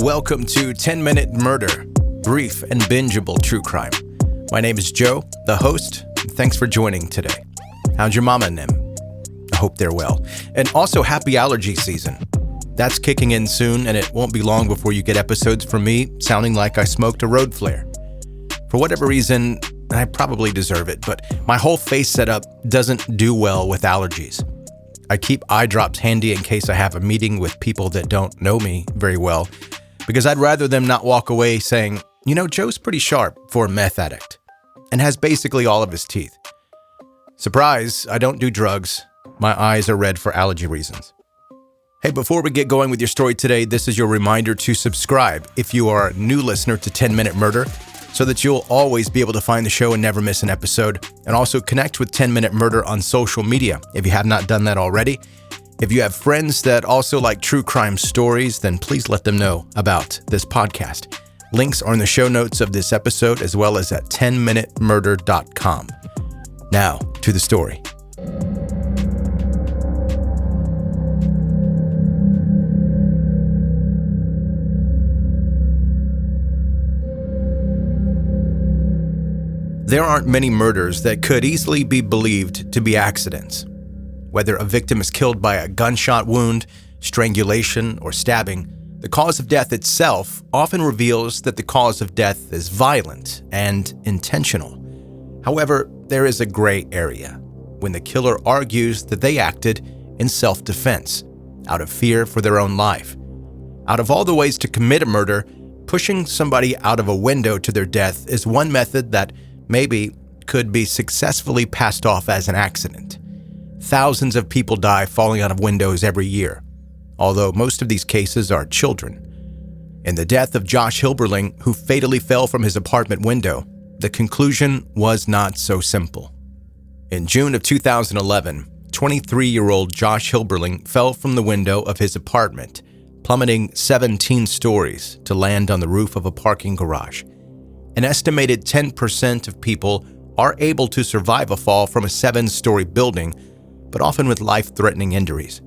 Welcome to 10-Minute Murder, brief and bingeable true crime. My name is Joe, the host, and thanks for joining today. How's your mama and them? I hope they're well. And also happy allergy season. That's kicking in soon, and it won't be long before you get episodes from me sounding like I smoked a road flare. For whatever reason, I probably deserve it, but my whole face setup doesn't do well with allergies. I keep eye drops handy in case I have a meeting with people that don't know me very well, because I'd rather them not walk away saying, you know, Joe's pretty sharp for a meth addict and has basically all of his teeth. Surprise, I don't do drugs. My eyes are red for allergy reasons. Hey, before we get going with your story today, this is your reminder to subscribe if you are a new listener to 10-Minute Murder, so that you'll always be able to find the show and never miss an episode, and also connect with 10-Minute Murder on social media if you have not done that already. If you have friends that also like true crime stories, then please let them know about this podcast. Links are in the show notes of this episode as well as at 10minutemurder.com. Now, to the story. There aren't many murders that could easily be believed to be accidents. Whether a victim is killed by a gunshot wound, strangulation, or stabbing, the cause of death itself often reveals that the cause of death is violent and intentional. However, there is a gray area when the killer argues that they acted in self-defense, out of fear for their own life. Out of all the ways to commit a murder, pushing somebody out of a window to their death is one method that maybe could be successfully passed off as an accident. Thousands of people die falling out of windows every year, although most of these cases are children. In the death of Josh Hilberling, who fatally fell from his apartment window, the conclusion was not so simple. In June of 2011, 23-year-old Josh Hilberling fell from the window of his apartment, plummeting 17 stories to land on the roof of a parking garage. An estimated 10% of people are able to survive a fall from a 7-story building, but often with life-threatening injuries.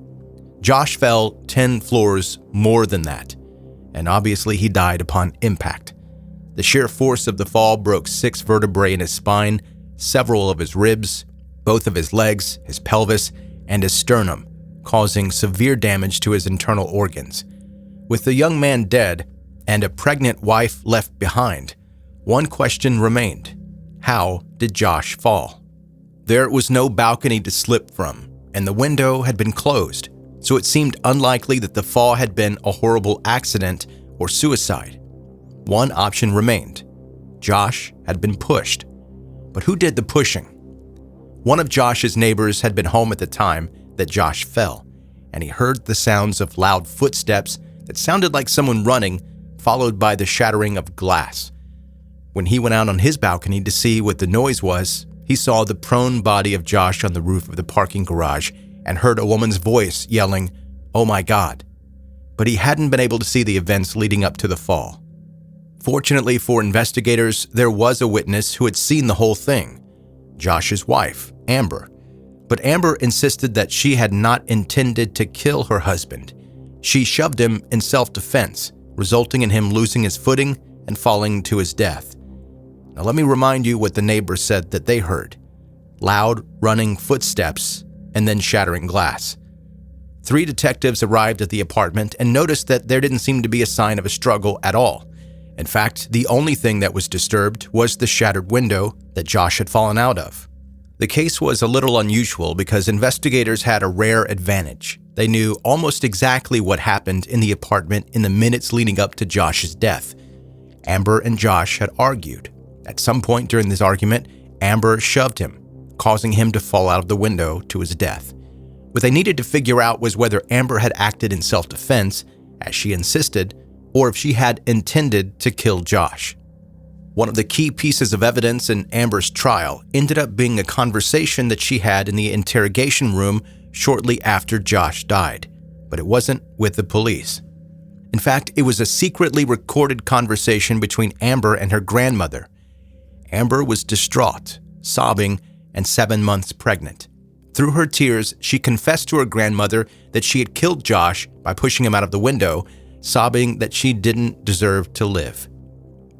Josh fell 10 floors more than that, and obviously he died upon impact. The sheer force of the fall broke 6 vertebrae in his spine, several of his ribs, both of his legs, his pelvis, and his sternum, causing severe damage to his internal organs. With the young man dead and a pregnant wife left behind, one question remained. How did Josh fall? There was no balcony to slip from, and the window had been closed, so it seemed unlikely that the fall had been a horrible accident or suicide. One option remained. Josh had been pushed. But who did the pushing? One of Josh's neighbors had been home at the time that Josh fell, and he heard the sounds of loud footsteps that sounded like someone running, followed by the shattering of glass. When he went out on his balcony to see what the noise was, he saw the prone body of Josh on the roof of the parking garage and heard a woman's voice yelling, "Oh my God." But he hadn't been able to see the events leading up to the fall. Fortunately for investigators, there was a witness who had seen the whole thing, Josh's wife, Amber. But Amber insisted that she had not intended to kill her husband. She shoved him in self-defense, resulting in him losing his footing and falling to his death. Now let me remind you what the neighbors said that they heard. Loud, running footsteps, and then shattering glass. 3 detectives arrived at the apartment and noticed that there didn't seem to be a sign of a struggle at all. In fact, the only thing that was disturbed was the shattered window that Josh had fallen out of. The case was a little unusual because investigators had a rare advantage. They knew almost exactly what happened in the apartment in the minutes leading up to Josh's death. Amber and Josh had argued. At some point during this argument, Amber shoved him, causing him to fall out of the window to his death. What they needed to figure out was whether Amber had acted in self-defense, as she insisted, or if she had intended to kill Josh. One of the key pieces of evidence in Amber's trial ended up being a conversation that she had in the interrogation room shortly after Josh died, but it wasn't with the police. In fact, it was a secretly recorded conversation between Amber and her grandmother. Amber was distraught, sobbing, and 7 months pregnant. Through her tears, she confessed to her grandmother that she had killed Josh by pushing him out of the window, sobbing that she didn't deserve to live.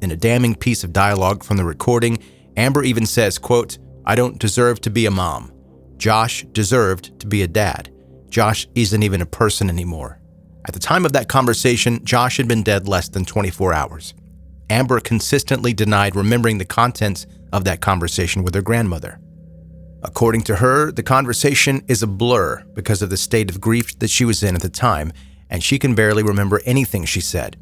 In a damning piece of dialogue from the recording, Amber even says, quote, "I don't deserve to be a mom. Josh deserved to be a dad. Josh isn't even a person anymore." At the time of that conversation, Josh had been dead less than 24 hours. Amber consistently denied remembering the contents of that conversation with her grandmother. According to her, the conversation is a blur because of the state of grief that she was in at the time, and she can barely remember anything she said.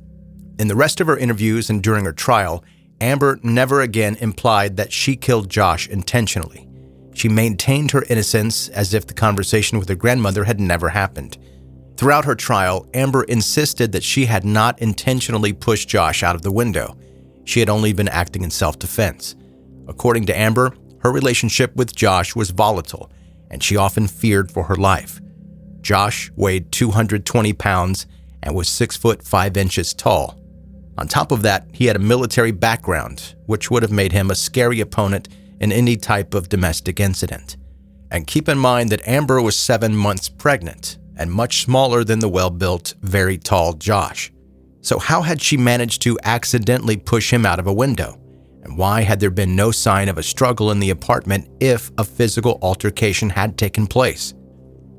In the rest of her interviews and during her trial, Amber never again implied that she killed Josh intentionally. She maintained her innocence as if the conversation with her grandmother had never happened. Throughout her trial, Amber insisted that she had not intentionally pushed Josh out of the window. She had only been acting in self-defense. According to Amber, her relationship with Josh was volatile, and she often feared for her life. Josh weighed 220 pounds and was 6 foot 5 inches tall. On top of that, he had a military background, which would have made him a scary opponent in any type of domestic incident. And keep in mind that Amber was 7 months pregnant and much smaller than the well-built, very tall Josh. So how had she managed to accidentally push him out of a window? And why had there been no sign of a struggle in the apartment if a physical altercation had taken place?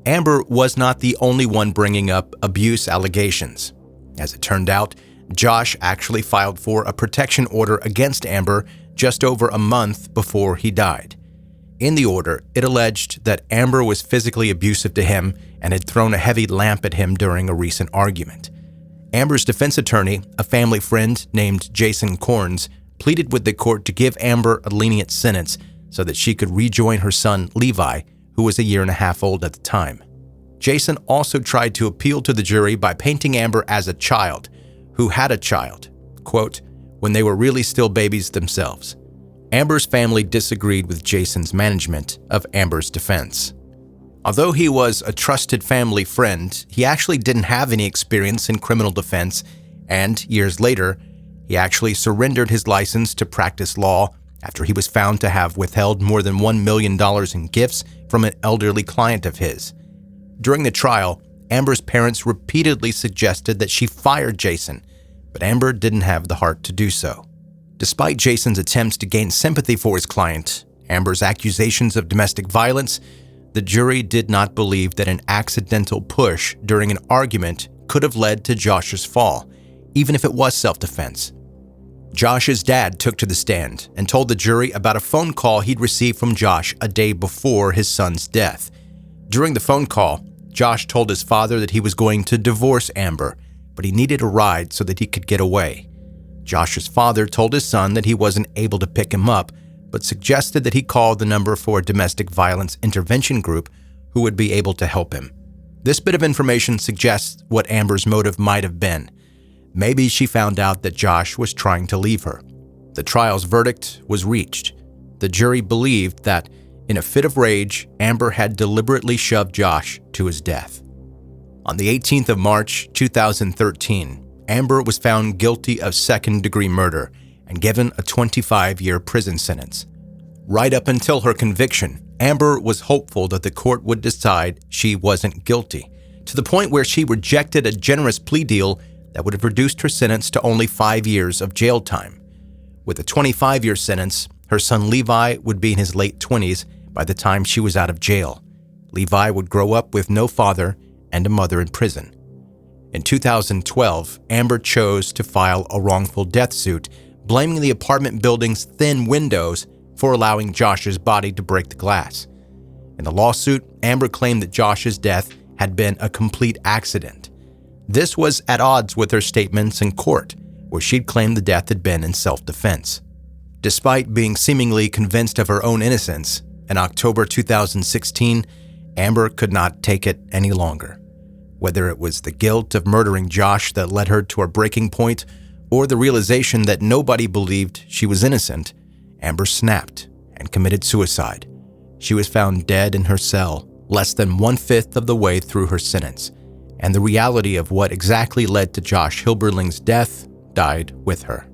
Amber was not the only one bringing up abuse allegations. As it turned out, Josh actually filed for a protection order against Amber just over a month before he died. In the order, it alleged that Amber was physically abusive to him and had thrown a heavy lamp at him during a recent argument. Amber's defense attorney, a family friend named Jason Corns, pleaded with the court to give Amber a lenient sentence so that she could rejoin her son, Levi, who was 1.5 years old at the time. Jason also tried to appeal to the jury by painting Amber as a child who had a child, quote, when they were really still babies themselves. Amber's family disagreed with Jason's management of Amber's defense. Although he was a trusted family friend, he actually didn't have any experience in criminal defense, and years later, he actually surrendered his license to practice law after he was found to have withheld more than $1 million in gifts from an elderly client of his. During the trial, Amber's parents repeatedly suggested that she fired Jason, but Amber didn't have the heart to do so. Despite Jason's attempts to gain sympathy for his client, Amber's accusations of domestic violence, the jury did not believe that an accidental push during an argument could have led to Josh's fall, even if it was self-defense. Josh's dad took to the stand and told the jury about a phone call he'd received from Josh a day before his son's death. During the phone call, Josh told his father that he was going to divorce Amber, but he needed a ride so that he could get away. Josh's father told his son that he wasn't able to pick him up, but suggested that he call the number for a domestic violence intervention group who would be able to help him. This bit of information suggests what Amber's motive might have been. Maybe she found out that Josh was trying to leave her. The trial's verdict was reached. The jury believed that, in a fit of rage, Amber had deliberately shoved Josh to his death. On the 18th of March, 2013, Amber was found guilty of second-degree murder and given a 25-year prison sentence. Right up until her conviction, Amber was hopeful that the court would decide she wasn't guilty, to the point where she rejected a generous plea deal that would have reduced her sentence to only 5 years of jail time. With a 25-year sentence, her son Levi would be in his late 20s by the time she was out of jail. Levi would grow up with no father and a mother in prison. In 2012, Amber chose to file a wrongful death suit, blaming the apartment building's thin windows for allowing Josh's body to break the glass. In the lawsuit, Amber claimed that Josh's death had been a complete accident. This was at odds with her statements in court, where she'd claimed the death had been in self-defense. Despite being seemingly convinced of her own innocence, in October 2016, Amber could not take it any longer. Whether it was the guilt of murdering Josh that led her to her breaking point, or the realization that nobody believed she was innocent, Amber snapped and committed suicide. She was found dead in her cell, less than 1/5 of the way through her sentence, and the reality of what exactly led to Josh Hilberling's death died with her.